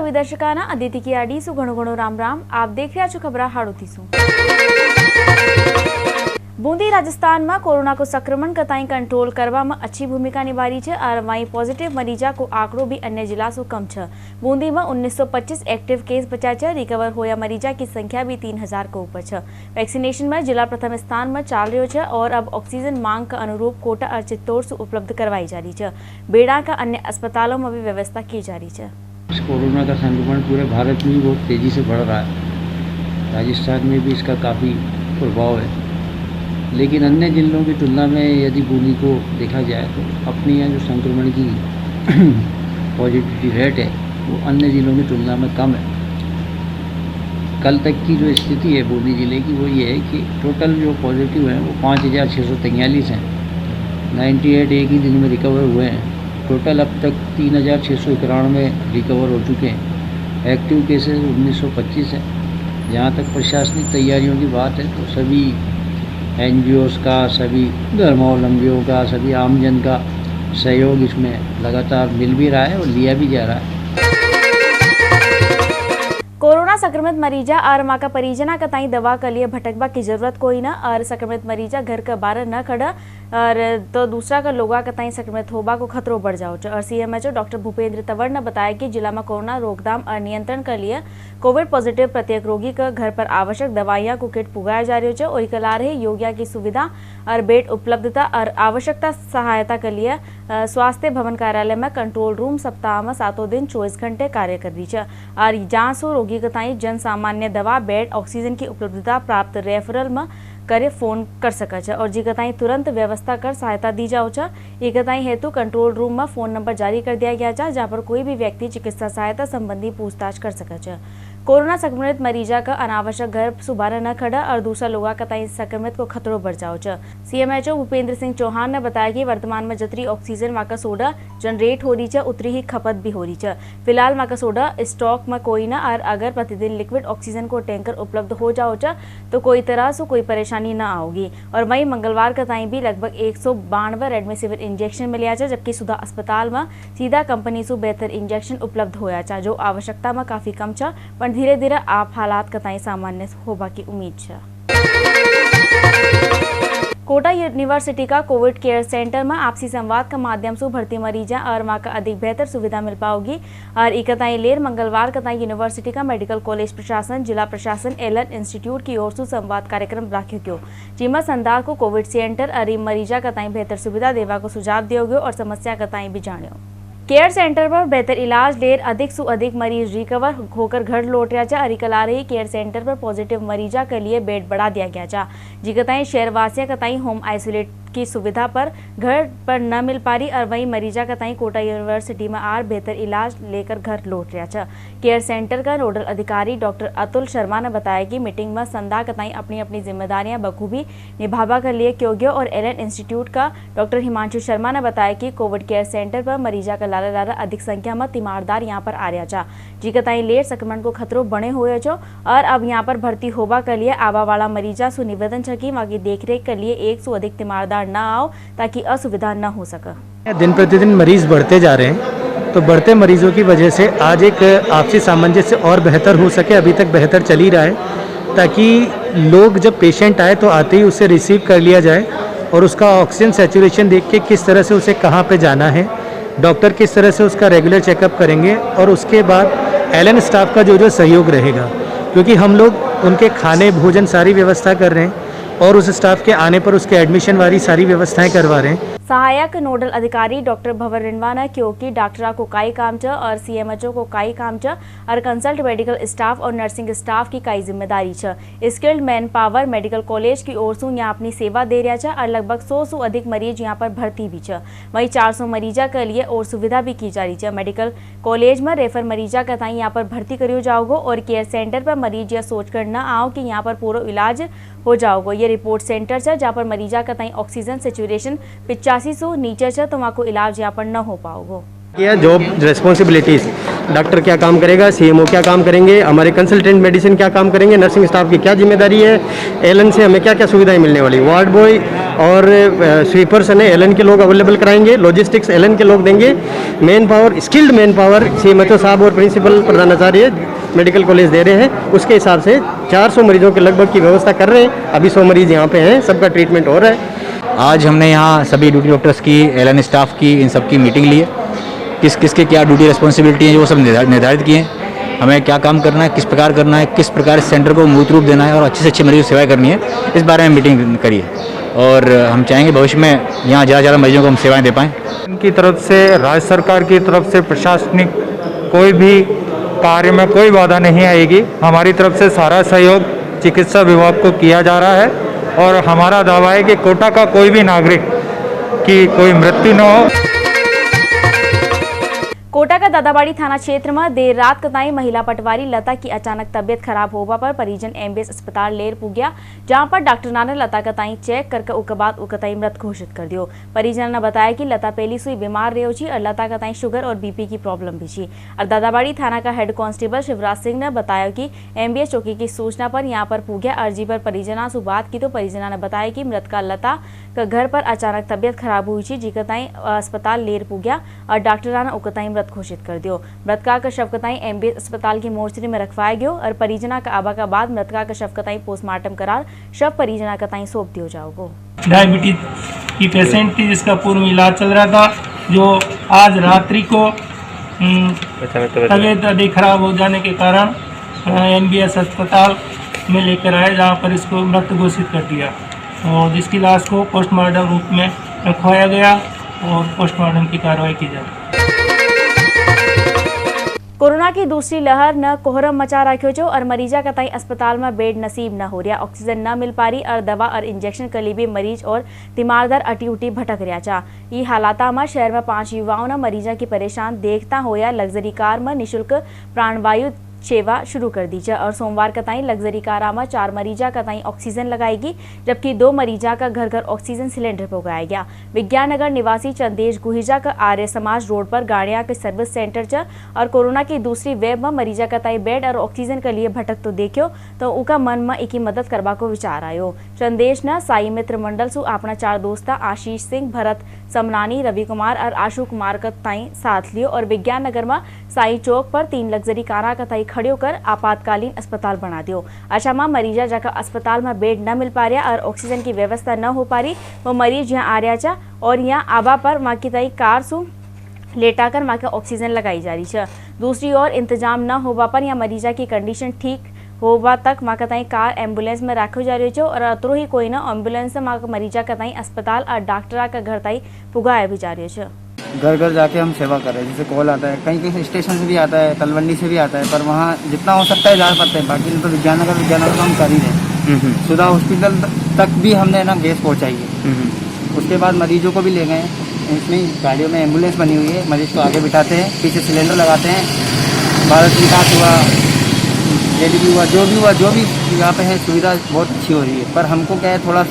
सभी दर्शकाना अदिति की आडी सु घणो घणो राम राम। आप देख रहा छो खबरा हाड़ोती सु। बूंदी राजस्थान में कोरोना को संक्रमण कताई कंट्रोल करवा में अच्छी भूमिका निभाई है और वहीं पॉजिटिव मरीजा को आंकड़ो भी अन्य जिला से कम है। बूंदी में 1925 एक्टिव केस बचा है। रिकवर होया मरीजा की संख्या भी 3000 को ऊपर है। वैक्सीनेशन में जिला प्रथम स्थान में चाल रही है और अब ऑक्सीजन मांग के अनुरूप कोटा और चित्तौड़ से उपलब्ध करवाई जा रही है। बेड़ा का अन्य अस्पतालों में भी व्यवस्था की जा रही है। कोरोना का संक्रमण पूरे भारत में बहुत तेज़ी से बढ़ रहा है। राजस्थान में भी इसका काफ़ी प्रभाव है, लेकिन अन्य जिलों की तुलना में यदि बूंदी को देखा जाए तो अपने यहाँ जो संक्रमण की पॉजिटिविटी रेट है वो अन्य जिलों की तुलना में कम है। कल तक की जो स्थिति है बूंदी ज़िले की वो ये है कि टोटल जो पॉजिटिव हैं वो 5643 हैं। 98 एक ही दिन में रिकवर हुए हैं। टोटल अब तक 3691 रिकवर हो चुके हैं। एक्टिव केसेस 1925 हैं। जहाँ तक प्रशासनिक तैयारियों की बात है तो सभी NGOs का, सभी धर्मावलंबियों का, सभी आमजन का सहयोग इसमें लगातार मिल भी रहा है और लिया भी जा रहा है। कोरोना संक्रमित मरीजा और माँ का परिजना कताई दवा के लिए भटकबा की जरूरत कोई ना और संक्रमित मरीजा घर के बाहर न खड़ा और तो दूसरा का लोगा कताई संक्रमित होबा को खतरो बढ़ जाओ। और CMHO डॉक्टर भूपेंद्र तंवर ने बताया कि जिला में कोरोना रोकथाम और नियंत्रण के लिए कोविड पॉजिटिव प्रत्येक रोगी का घर पर आवश्यक दवाइयां को किट पुगाया जा रही है और कला रहे योग्या की सुविधा और बेड उपलब्धता और आवश्यकता सहायता के लिए स्वास्थ्य भवन कार्यालय में कंट्रोल रूम सप्ताह में 7 दिन 24 घंटे कार्य कर रही है और जहाँ सो रोगी कताई जन सामान्य दवा बेड ऑक्सीजन की उपलब्धता प्राप्त रेफरल में करे फोन कर सके और जी कताई तुरंत व्यवस्था कर सहायता दी जाओ। ये कताई हेतु कंट्रोल रूम में फोन नंबर जारी कर दिया गया जहाँ पर कोई भी व्यक्ति चिकित्सा सहायता संबंधी पूछताछ कर सके। कोरोना संक्रमित मरीजा का अनावश्यक घर सुबारा न खड़ा और दूसरा लोगा कताई संक्रमित को खतरो बढ़ जाओ। CMHO भूपेंद्र सिंह चौहान ने बताया कि वर्तमान में जतरी ऑक्सीजन माका सोडा जनरेट हो रही है उतरी ही खपत भी हो रही है। फिलहाल माका सोडा स्टॉक में कोई ना और अगर प्रतिदिन लिक्विड ऑक्सीजन को टैंकर उपलब्ध हो जाओ तो कोई तरह से कोई परेशानी न आओगी। और वहीं मंगलवार कताई भी लगभग 192 रेडमिसिविर इंजेक्शन मिले जबकि सुधा अस्पताल में सीधा कंपनी से बेहतर इंजेक्शन उपलब्ध होया जो आवश्यकता में काफी कम है पर धीरे धीरे आप हालात कताई सामान्य होबा की उम्मीद है। कोटा यूनिवर्सिटी का कोविड केयर सेंटर में आपसी संवाद का माध्यम से भर्ती मरीजा और माँ का अधिक बेहतर सुविधा मिल पाओगी और इकताई लेर मंगलवार कताई यूनिवर्सिटी का मेडिकल कॉलेज प्रशासन जिला प्रशासन एलन इंस्टीट्यूट की ओर से संवाद कार्यक्रम रखो गयो जिसमें संदार को कोविड सेंटर और मरीजा कताई बेहतर सुविधा देवा को सुझाव दियो गयो और समस्या कताई भी जानियो। केयर सेंटर पर बेहतर इलाज लेर अधिक से अधिक मरीज रिकवर होकर घर लौट रहा है। कला रही केयर सेंटर पर पॉजिटिव मरीजा के लिए बेड बढ़ा दिया गया जी कताई शहरवासियों कताई होम आइसोलेट की सुविधा पर घर पर न मिल पा रही और वहीं मरीजा कताई कोटा यूनिवर्सिटी में आर बेहतर इलाज लेकर घर लौट रहा है। केयर सेंटर का नोडल अधिकारी डॉक्टर अतुल शर्मा ने बताया कि मीटिंग में संदा कताई अपनी अपनी जिम्मेदारियां बखूबी निभावा कर लिए क्योंकि और एलन इंस्टीट्यूट का डॉक्टर हिमांशु शर्मा ने बताया कि कोविड केयर सेंटर पर मरीजा का लारा अधिक संख्या में तीमारदार यहाँ पर आ रहा जी कताई लेर संक्रमण को खतरो बने हुए और अब यहाँ पर भर्ती होबा के लिए आवा वाला मरीजा से निवेदन है कि वहाँ की देखरेख के लिए 1 से अधिक तीमारदार न आओ ताकि असुविधा न हो सके। दिन प्रतिदिन मरीज बढ़ते जा रहे हैं तो बढ़ते मरीजों की वजह से आज एक आपसी सामंजस्य और बेहतर हो सके। अभी तक बेहतर चल ही रहा है ताकि लोग जब पेशेंट आए तो आते ही उसे रिसीव कर लिया जाए और उसका ऑक्सीजन सैचुरेशन देख के किस तरह से उसे कहाँ पे जाना है, डॉक्टर किस तरह से उसका रेगुलर चेकअप करेंगे और उसके बाद एलन स्टाफ का जो सहयोग रहेगा क्योंकि हम लोग उनके खाने भोजन सारी व्यवस्था कर रहे हैं और उस स्टाफ के आने पर उसके एडमिशन वाली सारी व्यवस्थाएं करवा रहे हैं। सहायक नोडल अधिकारी डॉक्टर भवर रिनवा ने क्योंकि डॉक्टरा को काई काम च और CMHO को काई काम च और कंसल्ट मेडिकल स्टाफ और नर्सिंग स्टाफ की काई जिम्मेदारी छ। Skilled man power medical college की ओर से यहाँ अपनी सेवा दे रहा है और लगभग 100 से अधिक मरीज यहाँ पर भर्ती भी है। वहीं 400 मरीजा के लिए और सुविधा भी की जा रही है। मेडिकल कॉलेज में रेफर मरीजा का ताई यहाँ पर भर्ती करियो जाओगो और केयर सेंटर पर मरीज यह सोच कर न आओ कि यहाँ पर पूरा इलाज हो जाओगो। ये रिपोर्ट सेंटर है जहाँ पर मरीजा का ताई ऑक्सीजन सेचुरेशन 85 से नीचे है तो वहाँ को इलाज यहाँ पर न हो पाओगो। क्या जॉब रिस्पॉन्सिबिलिटीज़, डॉक्टर क्या काम करेगा, सीएमओ क्या काम करेंगे, हमारे कंसल्टेंट मेडिसिन क्या काम करेंगे, नर्सिंग स्टाफ की क्या जिम्मेदारी है, एलन से हमें क्या क्या सुविधाएं मिलने वाली, वार्ड बॉय और स्वीपर्स ने एलन के लोग अवेलेबल कराएंगे, लॉजिस्टिक्स एलन के लोग देंगे, man power, skilled man power CMHO साहब और प्रिंसिपल प्रधानाचार्य मेडिकल कॉलेज दे रहे हैं। उसके हिसाब से 400 मरीजों के लगभग की व्यवस्था कर रहे हैं। अभी 100 मरीज यहाँ पे हैं, सबका ट्रीटमेंट हो रहा है। आज हमने यहाँ सभी ड्यूटी डॉक्टर्स की, एलन स्टाफ की, इन सब की मीटिंग ली है। किस किस के क्या ड्यूटी रिस्पॉन्सिबिलिटी है वो सब निर्धारित किए हैं। हमें क्या काम करना है, किस प्रकार करना है, किस प्रकार इस सेंटर को मूर्त रूप देना है और अच्छे से अच्छे मरीजों की सेवाएं करनी है, इस बारे में मीटिंग करी है। और हम चाहेंगे भविष्य में यहाँ ज़्यादा ज़्यादा मरीजों को हम सेवाएं दे पाएँ। इनकी तरफ से, राज्य सरकार की तरफ से प्रशासनिक कोई भी कार्य में कोई बाधा नहीं आएगी। हमारी तरफ से सारा सहयोग चिकित्सा विभाग को किया जा रहा है और हमारा दावा है कि कोटा का कोई भी नागरिक की कोई मृत्यु न हो। कोटा का दादाबाड़ी थाना क्षेत्र में देर रात कताई महिला पटवारी लता की अचानक तबियत खराब होने पर परिजन एमबीएस अस्पताल लेर पुग्या, जहां पर डॉक्टर ने लता कताई चेक करके उके बाद उकताई मृत घोषित कर दियो। परिजन ने बताया कि लता पहली सुई बीमार रही थी और लता कताई शुगर और बीपी की प्रॉब्लम भी थी। और दादाबाड़ी थाना का हेड कांस्टेबल शिवराज सिंह ने बताया कि एमबीएस चौकी की सूचना पर यहां पर पुग्या। अर्जी पर परिजना से बात की तो परिजना ने बताया कि मृत का लता का घर पर अचानक तबियत खराब हुई थी, जिकताई अस्पताल लेर पुग्या और डॉक्टर ने उकताई मृत घोषित कर दियो। मृतका का शव कताई एमबीएस अस्पताल की मोर्चरी में रखवाया गयो और परिजना का आबा का बाद मृतका का शव कताई पोस्टमार्टम करार शव परिजना कताई सौंप दियो जाओगो। डायबिटीज की पेशेंट थी जिसका पूर्व इलाज चल रहा था, जो आज रात्रि को तबीयत अधिक खराब हो जाने के कारण एमबीएस अस्पताल में लेकर आए, जहां पर इसको मृत घोषित कर दिया और जिसकी लाश को पोस्टमार्टम रूप में रखवाया गया और पोस्टमार्टम की कार्रवाई की जाए। कोरोना की दूसरी लहर न कोहरम मचा रखो छो और मरीजा कताई अस्पताल में बेड नसीब न हो रहा, ऑक्सीजन न मिल पा रही और दवा और इंजेक्शन के लिए भी मरीज और तीमारदार अटी उटी भटक रहा चा। ये हालाता में शहर में 5 युवाओं ने मरीजा की परेशान देखता होया लग्जरी कार में निःशुल्क प्राणवायु सेवा शुरू कर दी है और सोमवार कताई लग्जरी कारा में 4 मरीजा कताई ऑक्सीजन लगाएगी, जबकि 2 मरीजा का घर घर ऑक्सीजन सिलेंडर पहुंचाया गया। विज्ञान नगर निवासी चंदेश गुहिजा का आर्य समाज रोड पर गाड़ियां के सर्विस सेंटर च और कोरोना की दूसरी वेब में मरीजा कताई बेड और ऑक्सीजन के लिए भटक तो देखियो तो उनका मन में एक ही मदद करवा को विचार आयो। चंदेश ने साई मित्र मंडल सु अपना 4 दोस्ता आशीष सिंह, भरत समनानी, रवि कुमार और आशु कुमार कताई साथ लियो और विज्ञान नगर में साई चौक पर 3 लग्जरी कारा कताई खड़े कर आपातकालीन अस्पताल बना दियो। अच्छा मां मरीजा जाकर अस्पताल में बेड न मिल पा रहा और ऑक्सीजन की व्यवस्था न हो पा रही, वो मरीज यहाँ आ रहा चा और यहाँ आबा पर माँ की तई कार सु लेटाकर माँ के ऑक्सीजन लगाई जा रही है। दूसरी ओर इंतजाम न होबा पर यहाँ मरीजा की कंडीशन ठीक होबा तक माँ कताई कार एम्बुलेंस में रखो जा रही है और अतरो ही कोई ना एम्बुलेंस से माँ मरीजा कताई अस्पताल और डॉक्टरा का घर ताई पुगाया भी जा रही है। घर घर जाके हम सेवा कर रहे हैं। जैसे कॉल आता है, कहीं कहीं स्टेशन से भी आता है, तलवंडी से भी आता है, पर वहाँ जितना हो सकता है जा पाते हैं, बाकी तो विज्ञाननगर तो हम कर ही रहे। सुधा हॉस्पिटल तक भी हमने ना गैस पहुँचाई है। उसके बाद मरीजों को भी ले गए, इसमें गाड़ियों में एम्बुलेंस बनी हुई है, मरीज को आगे बिठाते हैं, पीछे सिलेंडर लगाते हैं। भारत विकास हुआ, जेडीपी हुआ, जो भी यहाँ पे है सुविधा बहुत अच्छी हो रही है। पर हमको क्या है, थोड़ा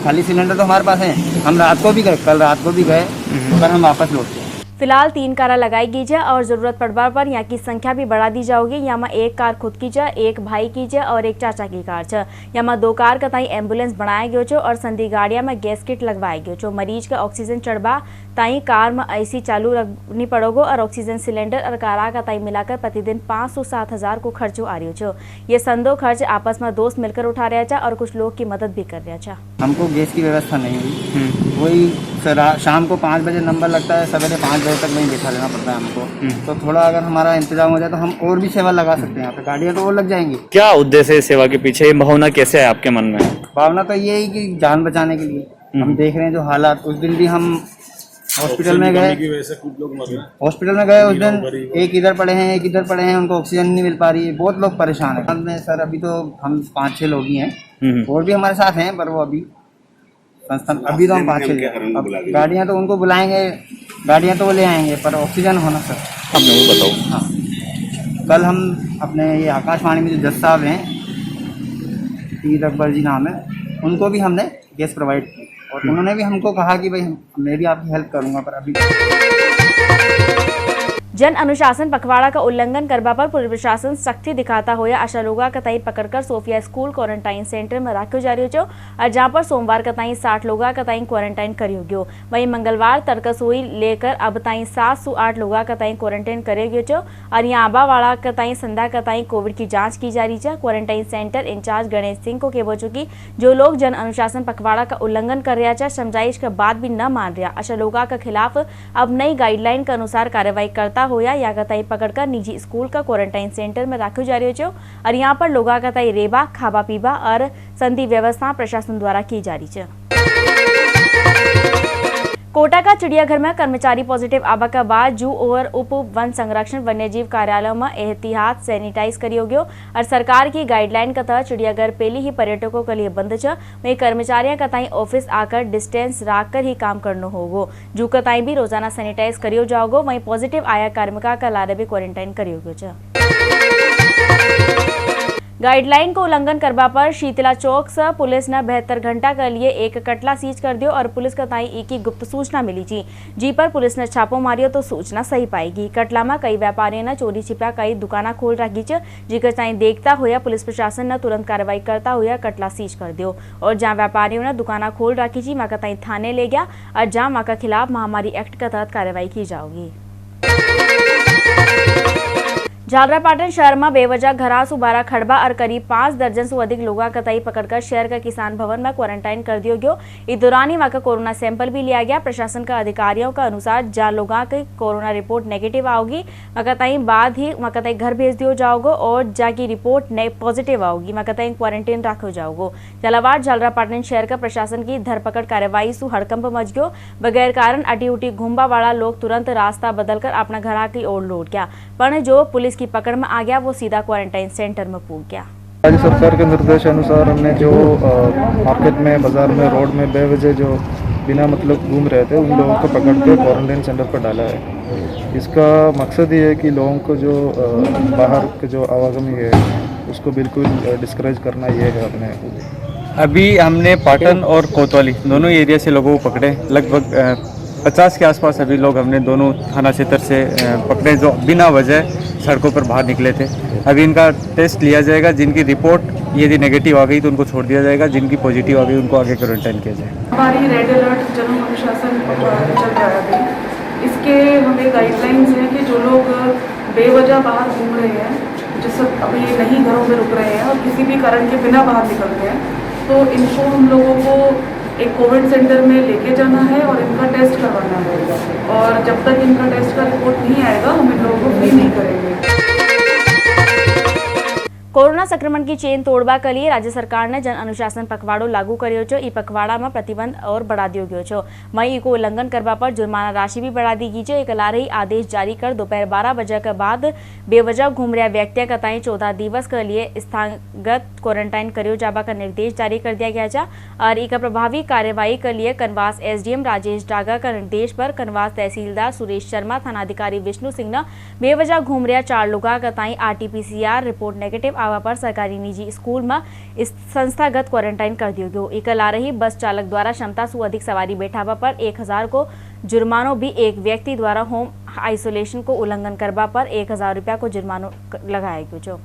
खाली सिलेंडर तो हमारे पास है, हम रात को भी गए, कल रात को भी गए, पर हम वापस लौटते हैं। फिलहाल 3 कारा लगाई गई है और जरूरत पड़ने पर यहाँ की संख्या भी बढ़ा दी जाओगी। यहाँ में 1 कार खुद की है, 1 भाई की है और 1 चाचा की कार है। यहाँ में 2 कार का ताई एम्बुलेंस बनाया गयो छो और संधि गाड़िया में गैस किट लगवाया गयो छो। मरीज का ऑक्सीजन चढ़वा ताई कार में ऐसी चालू रखनी पड़ोगो और ऑक्सीजन सिलेंडर और कारा का ताई मिलाकर प्रतिदिन 5 से 7 हज़ार को खर्चो आ रही छो। ये संदो खर्च आपस में दोस्त मिलकर उठा रहा था और कुछ लोग की मदद भी कर रहा था। हमको गैस की व्यवस्था नहीं हुई, वही शाम को 5 बजे नंबर लगता है, सवेरे 5 बजे तक नहीं बैठा रहना पड़ता है हमको। तो थोड़ा अगर हमारा इंतजाम हो जाए तो हम और भी सेवा लगा सकते हैं। यहाँ पे गाड़ियाँ तो और लग जाएंगी। क्या उद्देश्य है सेवा के पीछे, भावना कैसे है आपके मन में? भावना तो ये है कि जान बचाने के लिए हम देख रहे हैं जो हालात। उस दिन भी हम हॉस्पिटल में गए, उस दिन एक इधर पड़े हैं, एक इधर पड़े हैं, उनको ऑक्सीजन नहीं मिल पा रही है, बहुत लोग परेशान है। सर अभी तो हम 5-6 लोग ही हैं, और भी हमारे साथ हैं, पर वो अभी संस्थान अभी तो हम 5-6 गाड़ियाँ तो उनको बुलाएंगे, गाड़ियाँ तो वो ले आएंगे, पर ऑक्सीजन होना सर। आपने वो बताओ। हाँ, कल हम अपने ये आकाशवाणी में जो जज साहब हैं, पीर अकबर जी नाम है, उनको भी हमने गैस प्रोवाइड की और उन्होंने भी हमको कहा कि भाई मैं भी आपकी हेल्प करूँगा, पर अभी जन अनुशासन पखवाड़ा का उल्लंघन करवा पर पुलिस प्रशासन सख्ती दिखाता हुआ आशा लोगा का तई पकड़कर सोफिया स्कूल क्वारंटाइन सेंटर में रखो जा रही हो और जहां पर सोमवार का तई 60 लोगा का तई क्वारंटाइन करियो गयो। वहीं मंगलवार तरकसोई लेकर अब तई 708 लोगा का तई क्वारंटाइन करियो गयो और यहाँ आबावाड़ा का तई संध्या का तई कोविड की जांच की जा रही है। Quarantine centre in-charge Ganesh Singh को कहबो छो कि जो लोग जन अनुशासन पखवाड़ा का उल्लंघन कर रहा है समझाइश का बात भी न मान रहा आशा लोगा के खिलाफ अब नई गाइडलाइन के अनुसार कार्रवाई करता होया या कतई पकड़कर निजी स्कूल का क्वारंटाइन सेंटर में रखो जा रही हो और यहाँ पर लोगा कतई रेबा खाबा पीबा और संधि व्यवस्था प्रशासन द्वारा की जा रही है। कोटा का चिड़ियाघर में कर्मचारी पॉजिटिव आबा के बाद जू और उप वन संरक्षण वन्यजीव कार्यालय में एहतियात सैनिटाइज करियो गयो और सरकार की गाइडलाइन के तहत चिड़ियाघर पहले ही पर्यटकों के लिए बंद है। वहीं कर्मचारियों का ताई ऑफिस आकर डिस्टेंस रख कर ही काम करना होगो। जू का ताई भी रोजाना सैनिटाइज करियो जाओगो। वहीं पॉजिटिव आया कार्मिका का लारे भी क्वारंटाइन करियो गयो। गाइडलाइन को उल्लंघन करवा पर शीतला चौक से पुलिस ने 72 घंटा के लिए एक कटला सीज कर दियो और पुलिस का ताई एक ही गुप्त सूचना मिली थी जी पर पुलिस ने छापो मारियो तो सूचना सही पाएगी। कटला में कई व्यापारियों ने चोरी छिपा कई दुकाना खोल रखी है जिकर ताई देखता हुआ पुलिस प्रशासन ने तुरंत कार्रवाई करता हुआ कटला सीज कर दियो और जहाँ व्यापारियों ने दुकाना खोल रखी थी वहाँ का ताई थाने ले गया और जहाँ वहाँ के खिलाफ महामारी एक्ट के तहत कार्रवाई की जाएगी। झालरापाटन शहर में बेवजह घरा सुबारा खड़बा और करीब 5 दर्जन से अधिक लोगों का तई पकड़कर शहर का किसान भवन में क्वारंटाइन कर दिया गया। इस दौरान ही वहां का कोरोना सैंपल भी लिया गया। प्रशासन का अधिकारियों का अनुसार जहाँ लोगों की कोरोना रिपोर्ट नेगेटिव आओगी वहां तई बाद ही वहां तई घर भेज दियो जाओगो और जाकी रिपोर्ट पॉजिटिव आओगी वहां तई क्वारंटाइन रखो जाओगो। झालावाड़ झालरापाटन शहर का प्रशासन की धरपकड़ कार्रवाई सु हड़कंप मच गयो। बगैर कारण अटी उटी घूमबा वाला लोग तुरंत रास्ता बदलकर अपना घर की ओर लौट गया पर जो पुलिस की पकड़ में आ गया वो सीधा क्वारंटाइन सेंटर में पहुंच गया। राज्य सरकार के निर्देश अनुसार हमने जो मार्केट में बाजार में रोड में बेवजह जो बिना मतलब घूम रहे थे उन लोगों को पकड़ के क्वारंटाइन सेंटर पर डाला है। इसका मकसद ये है कि लोगों को जो बाहर के जो आवागमन है उसको बिल्कुल डिस्करेज करना ये है अपने। अभी हमने पाटन और कोतवाली दोनों एरिया से लोगों को पकड़े। लगभग 50 के आसपास अभी लोग हमने दोनों थाना क्षेत्र से पकड़े जो बिना वजह सड़कों पर बाहर निकले थे। अभी इनका टेस्ट लिया जाएगा। जिनकी रिपोर्ट यदि नेगेटिव आ गई तो उनको छोड़ दिया जाएगा। जिनकी पॉजिटिव आ गई उनको आगे क्वारंटाइन किया जाएगा। हमारी रेड अलर्ट जन अनुशासन चल रहा है अभी। इसके हमें गाइडलाइंस हैं कि जो लोग बेवजह बाहर घूम रहे हैं जो सब अभी नहीं घरों में रुक रहे हैं और किसी भी कारण के बिना बाहर निकल रहे हैं तो इनको हम लोगों को एक कोविड सेंटर में लेके जाना है और इनका टेस्ट करवाना है और जब तक इनका टेस्ट का रिपोर्ट नहीं आएगा हम इन लोगों को फ्री नहीं करेंगे। कोरोना संक्रमण की चेन तोड़वा के लिए राज्य सरकार ने जन अनुशासन पखवाड़ो लागू कर्यो छो। ई पखवाड़ा में प्रतिबंध और बढ़ा दियो गयो छो। वहीं को उल्लंघन करवा पर जुर्माना राशि भी बढ़ा दी गई है। एक लारही आदेश जारी कर दोपहर 12 बजे के बाद बेवजह घूम रहा व्यक्ति का ताई 14 दिवस के लिए स्थगित क्वारंटाइन करियो जाबा का निर्देश जारी कर दिया गया है और एक प्रभावी कार्यवाही के लिए कनवास एसडीएम राजेश डागा का निर्देश पर कनवास तहसीलदार सुरेश शर्मा थानाधिकारी विष्णु सिंह ने बेवजह घूम रहा 4 लोगों का ताई RT-PCR रिपोर्ट नेगेटिव आवा पर सरकारी निजी स्कूल में इस संस्थागत क्वारंटाइन कर दियो गयो। एक ला रही बस चालक द्वारा क्षमता से अधिक सवारी बैठावा पर 1000 को जुर्मानो भी एक व्यक्ति द्वारा होम आइसोलेशन को उल्लंघन करवा पर 1000 रुपया को जुर्मानो लगाया गयो।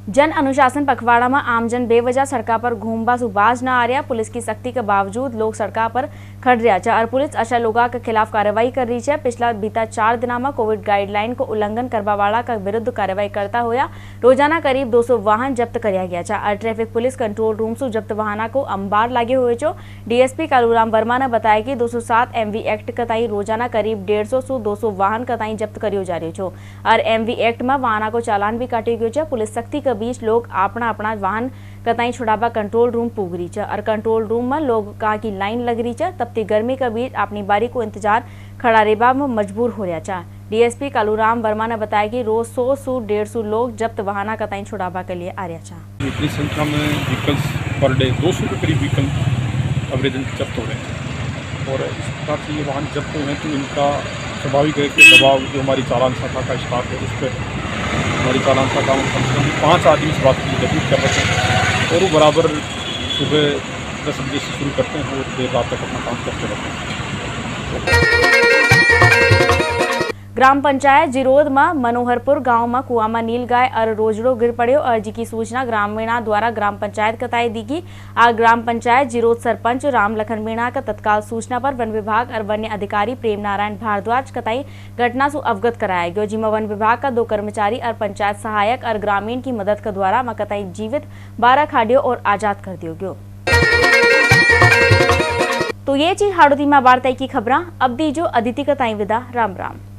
जन अनुशासन पखवाड़ा में आमजन बेवजह सड़का पर घूमबा सुबाज न आ रहा। पुलिस की सख्ती के बावजूद लोग सड़का पर खड़ रहा है और पुलिस अशा लोगों के खिलाफ कार्रवाई कर रही है। पिछला बीता 4 दिन में कोविड गाइडलाइन को उल्लंघन करवा वाला का विरुद्ध कार्रवाई करता हुआ रोजाना करीब 200 वाहन जब्त कराया गया और ट्रैफिक पुलिस कंट्रोल रूम से जब्त वाहन को अंबार लागे हुए छो। डीएसपी कालूराम वर्मा ने बताया कि 207 MV एक्ट का ताई रोजाना करीब 150 से 200 वाहन का ताई जब्त करियो जा रही छो और MV एक्ट में वाहन को चालान भी काटियो गयो है। पुलिस सख्ती के बीच लोग अपना अपना वाहन कताई छुड़ावा कंट्रोल रूम पूग रही है और कंट्रोल रूम में लोग का की लाइन लग रही है। तपती गर्मी के बीच अपनी बारी को इंतजार खड़ा रेबा में मजबूर हो रहा है। डीएसपी कालूराम वर्मा ने बताया कि रोज 100 से 150 लोग जब्त वाहन कताई छुड़ावा के लिए आ रहा है। इतनी संख्या में व्हीकल्स पर डे 200 के करीब व्हीकल अवरेजन जब्त हो रहे हैं और इस प्रकार से ये वाहन जब्त हुए हैं तो इनका स्वाभाविक है कि दबाव जो हमारी चालान शाखा का स्टाफ है उस पर हमारी चालान शाखा में कम से कम 5 आदमी इस बात की तकलीफ कर रहे हैं और वो बराबर सुबह 10 बजे से शुरू करते हैं और देर रात तक अपना काम करते रहते हैं। ग्राम पंचायत जिरोद में मनोहरपुर गांव में कुआ में नील गाय और रोजड़ो गिर पड़ो और जिकी सूचना ग्रामीणा द्वारा ग्राम पंचायत कताई दी गई। आ ग्राम पंचायत जिरोद सरपंच राम लखन मीणा का तत्काल सूचना पर वन विभाग और वन्य अधिकारी प्रेम नारायण भारद्वाज कताई घटना से अवगत कराया गयो, जिसमें वन विभाग का 2 कर्मचारी और पंचायत सहायक और ग्रामीण की मदद के द्वारा कताई जीवित 12 खाडियो और आजाद कर दियो गयो। तो ये चीज हाड़ोती में वार्ता की खबरा अब दीजो अदिति कताई विदा। राम राम।